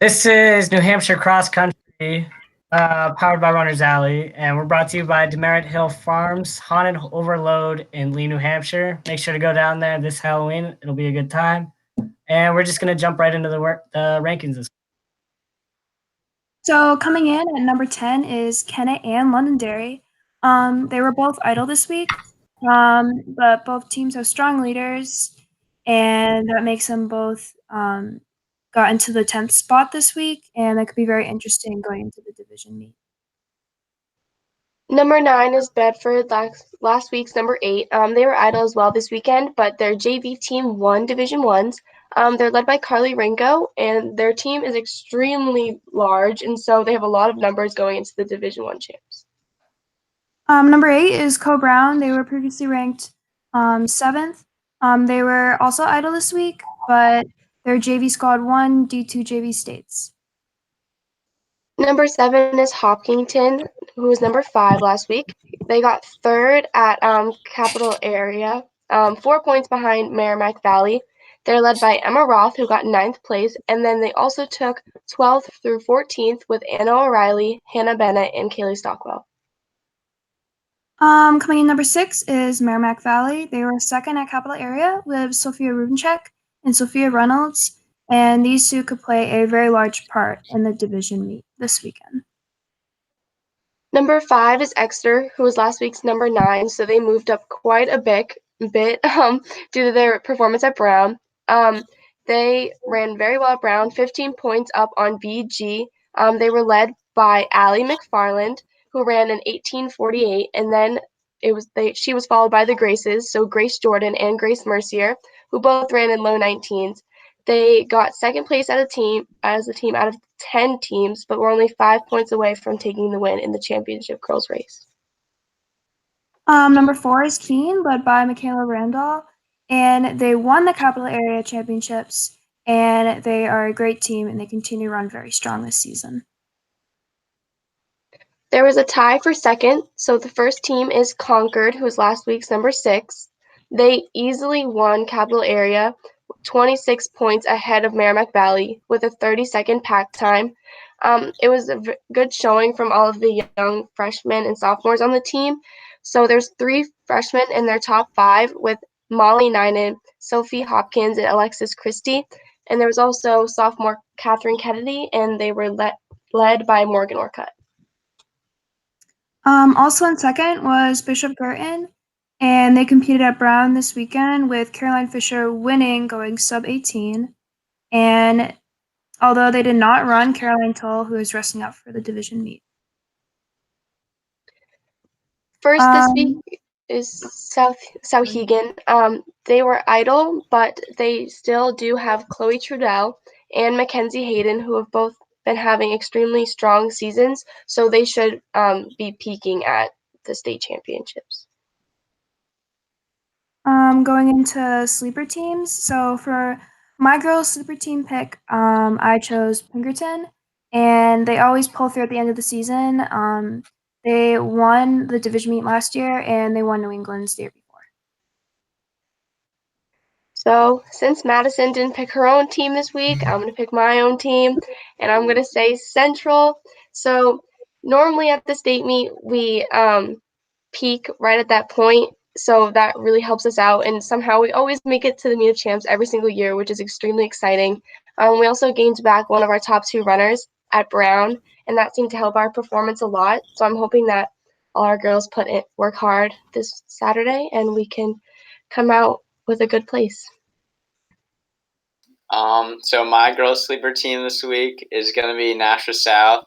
This is New Hampshire Cross Country, powered by Runners Alley, and we're brought to you by Demerit Hill Farms, Haunted Overload in Lee, New Hampshire. Make sure to go down there this Halloween. It'll be a good time. And we're just going to jump right into the rankings this week. So coming in at number 10 is Kennett and Londonderry. They were both idle this week, but both teams have strong leaders, and that makes them both got into the 10th spot this week, and that could be very interesting going into the division meet. Number 9 is Bedford, last week's number 8. They were idle as well this weekend, but their JV team won Division 1s. They're led by Carly Ringo, and their team is extremely large, and so they have a lot of numbers going into the Division 1 champs. Number 8 is Co-Brown. They were previously ranked 7th. They were also idle this week, but their JV squad won due to JV states. Number 7 is Hopkinton, who was number 5 last week. They got 3rd at Capital Area, 4 points behind Merrimack Valley. They're led by Emma Roth, who got 9th place, and then they also took 12th through 14th with Anna O'Reilly, Hannah Bennett, and Kaylee Stockwell. Coming in number 6 is Merrimack Valley. They were 2nd at Capital Area with Sophia Rubencheck and Sophia Reynolds, and these two could play a very large part in the division meet this weekend. Number 5 is Exeter, who was last week's number 9, so they moved up quite a bit due to their performance at Brown. They ran very well at Brown, 15 points up on BG. They were led by Allie McFarland, who ran an 18:48, and then she was followed by the Graces, so Grace Jordan and Grace Mercier, who both ran in low 19s. They got 2nd place as a team out of 10 teams, but were only 5 points away from taking the win in the championship girls race. Number 4 is Keene, led by Michaela Randall, and they won the Capital Area Championships, and they are a great team, and they continue to run very strong this season. There was a tie for 2nd, so the first team is Concord, who was last week's number 6. They easily won Capital Area, 26 points ahead of Merrimack Valley with a 30-second pack time. It was a good showing from all of the young freshmen and sophomores on the team. So there's 3 freshmen in their top 5 with Molly Ninen, Sophie Hopkins, and Alexis Christie. And there was also sophomore Catherine Kennedy, and they were led by Morgan Orcutt. Also in 2nd was Bishop Girton, and they competed at Brown this weekend with Caroline Fisher winning, going sub-18. And although they did not run, Caroline Tull, who is resting up for the division meet. First this week is Souhegan. They were idle, but they still do have Chloe Trudell and Mackenzie Hayden, who have both been having extremely strong seasons, so they should be peaking at the state championships. Going into sleeper teams, so for my girls' sleeper team pick, I chose Pinkerton, and they always pull through at the end of the season. They won the division meet last year, and they won New England's the year before. So since Madison didn't pick her own team this week, I'm going to pick my own team, and I'm going to say Central. So normally at the state meet, we peak right at that point, so that really helps us out, and somehow we always make it to the meet of champs every single year, which is extremely exciting. We also gained back one of our top 2 runners at Brown, and that seemed to help our performance a lot. So I'm hoping that all our girls work hard this Saturday, and we can come out with a good place. So my girls' sleeper team this week is going to be Nashua South,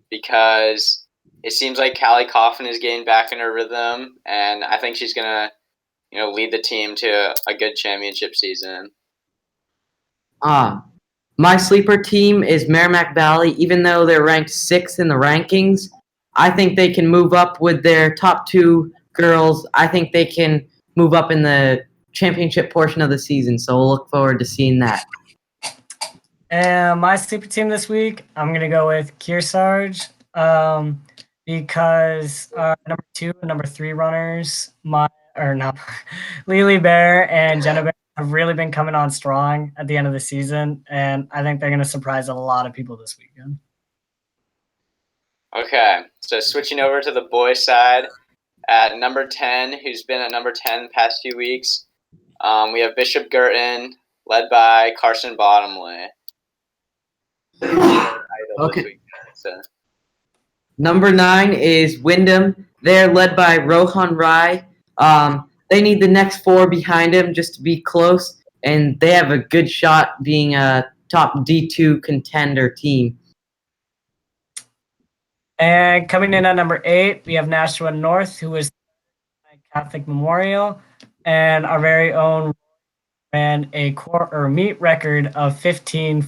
because it seems like Callie Coffin is getting back in her rhythm, and I think she's going to, lead the team to a good championship season. My sleeper team is Merrimack Valley. Even though they're ranked 6th in the rankings, I think they can move up with their top 2 girls. I think they can move up in the championship portion of the season, so we'll look forward to seeing that. And my sleeper team this week, I'm going to go with Kearsarge, because number 2 and number 3 runners, Lily Bear and Jenna Bear, have really been coming on strong at the end of the season, and I think they're going to surprise a lot of people this weekend. Okay, so switching over to the boys' side, at number 10, who's been at number 10 the past few weeks, we have Bishop Girton, led by Carson Bottomley. Okay. Number 9 is Wyndham. They're led by Rohan Rai. They need the next 4 behind him just to be close, and they have a good shot being a top D2 contender team. And coming in at number 8, we have Nashua North, who is Catholic Memorial, and our very own ran a meet record of 15.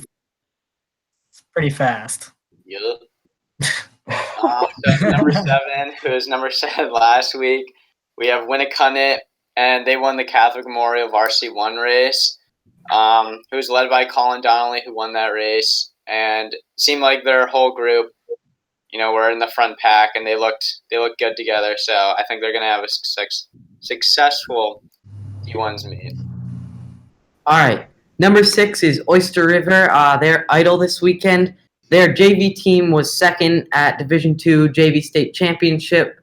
It's pretty fast. Yep. So number 7, who was number 7 last week, we have Winnicunnet, and they won the Catholic Memorial Varsity 1 race, who's led by Colin Donnelly, who won that race, and seemed like their whole group, were in the front pack, and they looked good together. So I think they're gonna have a successful D1s meet. All right. Number 6 is Oyster River. They're idle this weekend. Their JV team was second at Division II JV State Championship.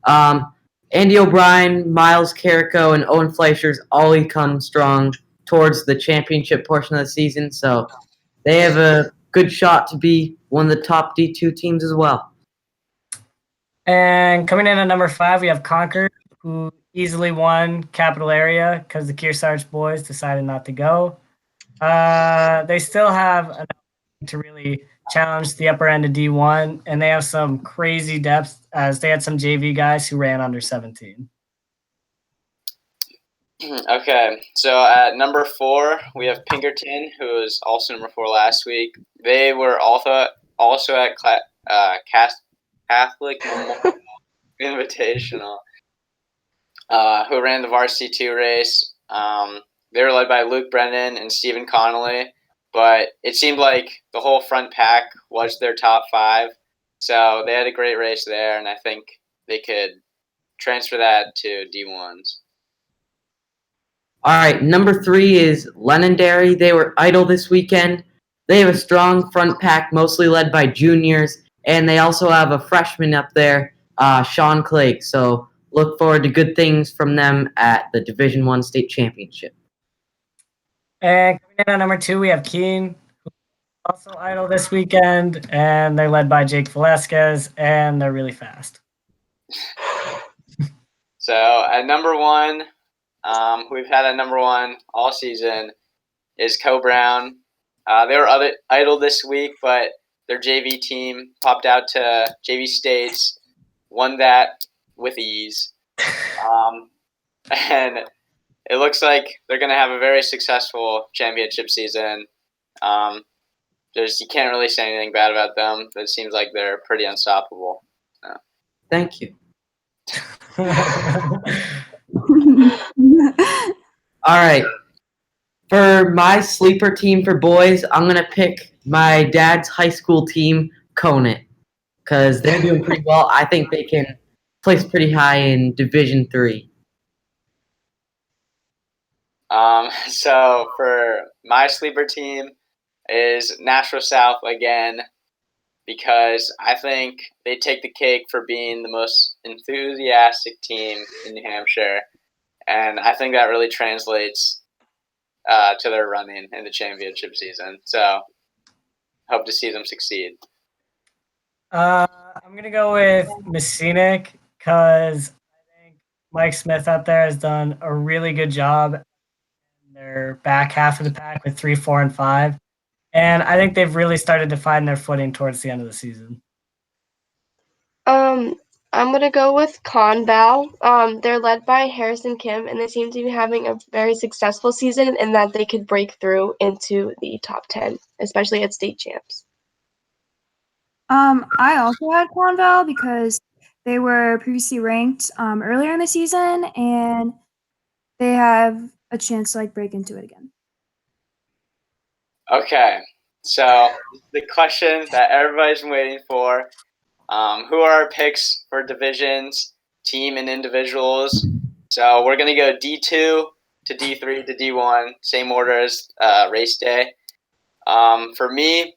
Andy O'Brien, Miles Carrico, and Owen Fleischer's all come strong towards the championship portion of the season, so they have a good shot to be one of the top D2 teams as well. And coming in at number 5, we have Concord, who easily won Capital Area because the Kearsarge boys decided not to go. They still have enough to really challenge the upper end of D1, and they have some crazy depth as they had some JV guys who ran under 17. Okay, so at number 4, we have Pinkerton, who was also number 4 last week. They were also at Catholic Invitational, who ran the Varsity 2 race. They were led by Luke Brennan and Stephen Connolly, but it seemed like the whole front pack was their top 5. So they had a great race there, and I think they could transfer that to D1s. All right, number 3 is Londonderry. They were idle this weekend. They have a strong front pack, mostly led by juniors, and they also have a freshman up there, Sean Clegg. So look forward to good things from them at the Division I state championship. And coming in at number 2, we have Keene, who also idle this weekend, and they're led by Jake Velasquez, and they're really fast. So at number 1, we've had a number 1 all season, is Co-Brown. They were idle this week, but their JV team popped out to JV States, won that with ease. And it looks like they're going to have a very successful championship season. You can't really say anything bad about them. It seems like they're pretty unstoppable. So. Thank you. All right. For my sleeper team for boys, I'm going to pick my dad's high school team, Conant, because they're doing pretty well. I think they can place pretty high in Division III. So for my sleeper team is Nashua South again, because I think they take the cake for being the most enthusiastic team in New Hampshire, and I think that really translates to their running in the championship season. So hope to see them succeed. I'm going to go with Messinic because I think Mike Smith out there has done a really good job in their back half of the pack with 3, 4, and 5. And I think they've really started to find their footing towards the end of the season. I'm going to go with Conval. They're led by Harrison Kim, and they seem to be having a very successful season in that they could break through into the top 10, especially at state champs. I also had Conval because they were previously ranked earlier in the season, and they have a chance to break into it again. Okay, so the question that everybody's been waiting for, who are our picks for divisions, team, and individuals? So we're going to go D2, to D3 to D1, same order as race day. For me,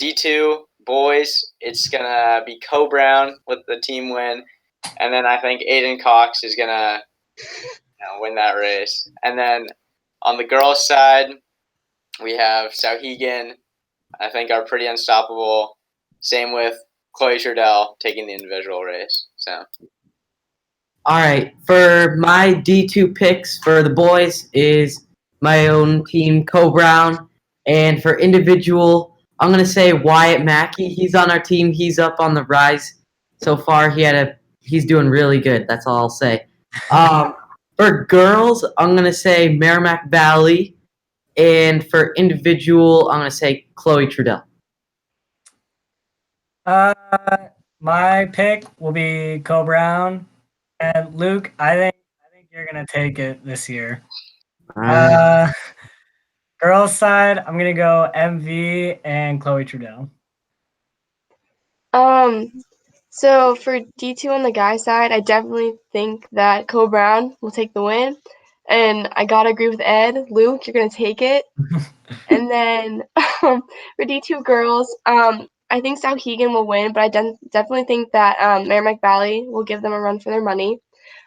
D2 boys, it's gonna be Co Brown with the team win, and then I think Aiden Cox is gonna win that race. And then on the girls' side, we have Sauhegan. I think are pretty unstoppable. Same with Chloe Trudell taking the individual race. So. All right, for my D2 picks for the boys is my own team, Co Brown, and for individual, I'm gonna say Wyatt Mackey. He's on our team. He's up on the rise so far. He's doing really good. That's all I'll say. For girls, I'm gonna say Merrimack Valley, and for individual, I'm gonna say Chloe Trudell. My pick will be Co Brown. And Luke, I think you're gonna take it this year. Girls side, I'm gonna go MV and Chloe Trudell. So for D2 on the guy side, I definitely think that Co Brown will take the win. And I gotta agree with Ed. Luke, you're gonna take it. And then for D2 girls, I think Sauhegan will win, but I definitely think that Merrimack Valley will give them a run for their money.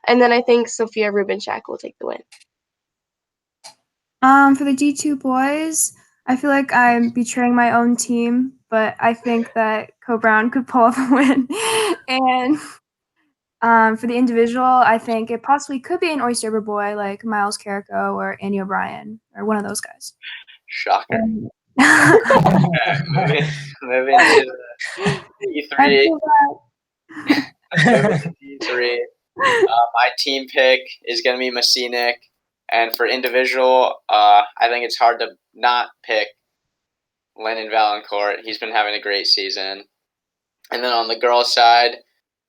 And then I think Sophia Rubinchak will take the win. For the D2 boys, I feel like I'm betraying my own team, but I think that Co Brown could pull off a win. And for the individual, I think it possibly could be an Oyster River boy like Miles Carrico or Andy O'Brien or one of those guys. Shocker. And- Moving to D3. Moving to D3. My team pick is going to be Messinic. And for individual, I think it's hard to not pick Lennon Valancourt. He's been having a great season. And then on the girls' side,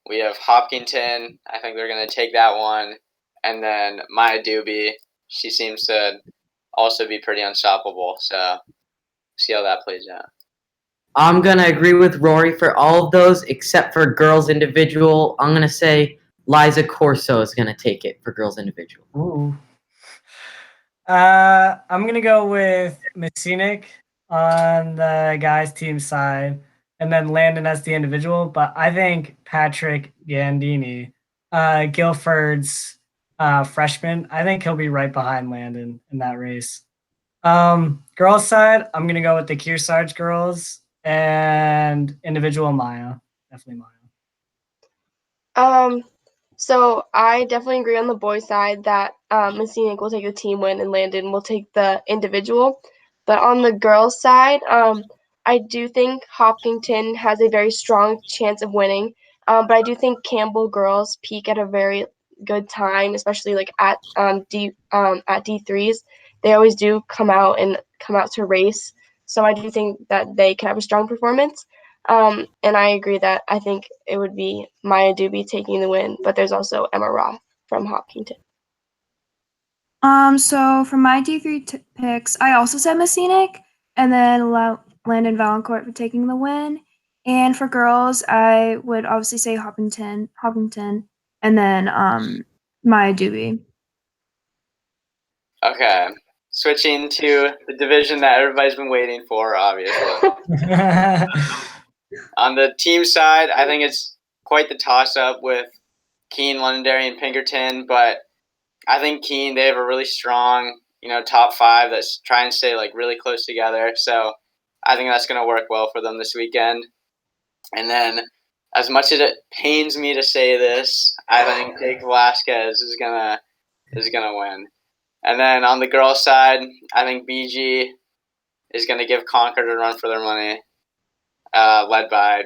we have Hopkinton. I think they're going to take that one. And then Maya Doobie. She seems to also be pretty unstoppable. So see how that plays out. I'm going to agree with Rory for all of those except for girls individual. I'm going to say Liza Corso is going to take it for girls individual. Ooh. I'm gonna go with Messinic on the guys' team side, and then Landon as the individual. But I think Patrick Gandini, Guilford's freshman, I think he'll be right behind Landon in that race. Girls' side, I'm gonna go with the Kearsarge girls and individual Maya, definitely Maya. So I definitely agree on the boys' side that Messinic will take the team win and Landon will take the individual. But on the girls' side, I do think Hopkinton has a very strong chance of winning. But I do think Campbell girls peak at a very good time, especially like at D3s. They always do come out to race. So I do think that they can have a strong performance. And I agree that I think it would be Maya Doobie taking the win, but there's also Emma Roth from Hopkinton. So for my D3 picks, I also said Messinic, and then Landon Valancourt for taking the win. And for girls, I would obviously say Hopkinton, and then Maya Doobie. Okay. Switching to the division that everybody's been waiting for, obviously. On the team side, I think it's quite the toss-up with Keene, Londonderry, and Pinkerton, but I think Keene, they have a really strong, top five that's trying to stay really close together. So I think that's going to work well for them this weekend. And then, as much as it pains me to say this, I think Jake Velasquez is gonna win. And then on the girls' side, I think BG is gonna give Concord a run for their money, led by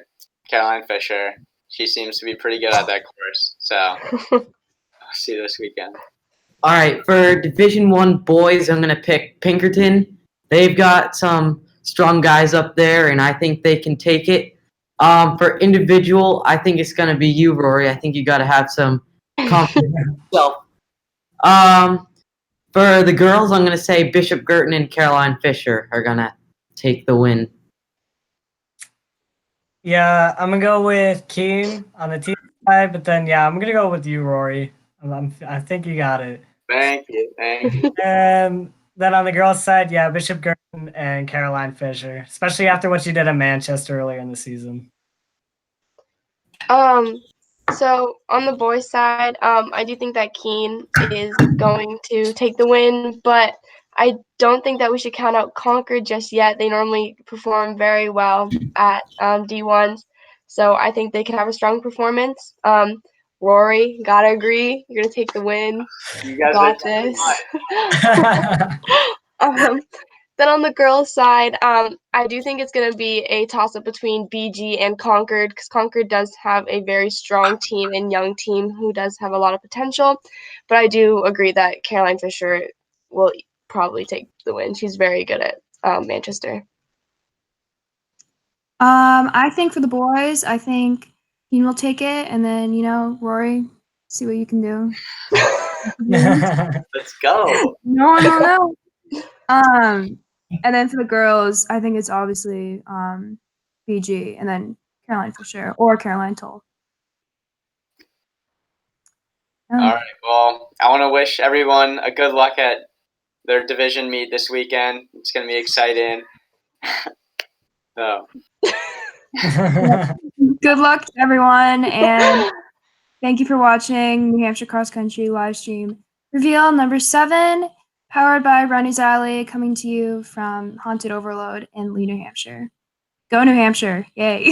Caroline Fisher. She seems to be pretty good at that course. So I'll see you this weekend. All right, for Division I boys, I'm going to pick Pinkerton. They've got some strong guys up there, and I think they can take it. For individual, I think it's going to be you, Rory. I think you got to have some confidence in yourself. For the girls, I'm going to say Bishop Girton and Caroline Fisher are going to take the win. Yeah, I'm gonna go with Keene on the team side, but then I'm gonna go with you, Rory. I think you got it. Thank you. Thank you. And then on the girls' side, yeah, Bishop Gurton and Caroline Fisher, especially after what she did at Manchester earlier in the season. So on the boys' side, I do think that Keene is going to take the win, but I don't think that we should count out Concord just yet. They normally perform very well at D1s, so I think they can have a strong performance. Rory, gotta agree, you're gonna take the win. You guys Got are this. Then on the girls' side, I do think it's going to be a toss-up between BG and Concord because Concord does have a very strong team and young team who does have a lot of potential. But I do agree that Caroline Fisher will probably take the win. She's very good at Manchester. I think for the boys, I think Keene will take it, and then Rory, see what you can do. Let's go. No. And then for the girls, I think it's obviously BG, and then Caroline Fisher or Caroline Toll. All right. Well, I want to wish everyone a good luck at their division meet this weekend. It's going to be exciting. So. Good luck to everyone, and thank you for watching New Hampshire Cross Country live stream reveal number 7, powered by Ronnie's Alley, coming to you from Haunted Overload in Lee, New Hampshire. Go New Hampshire! Yay!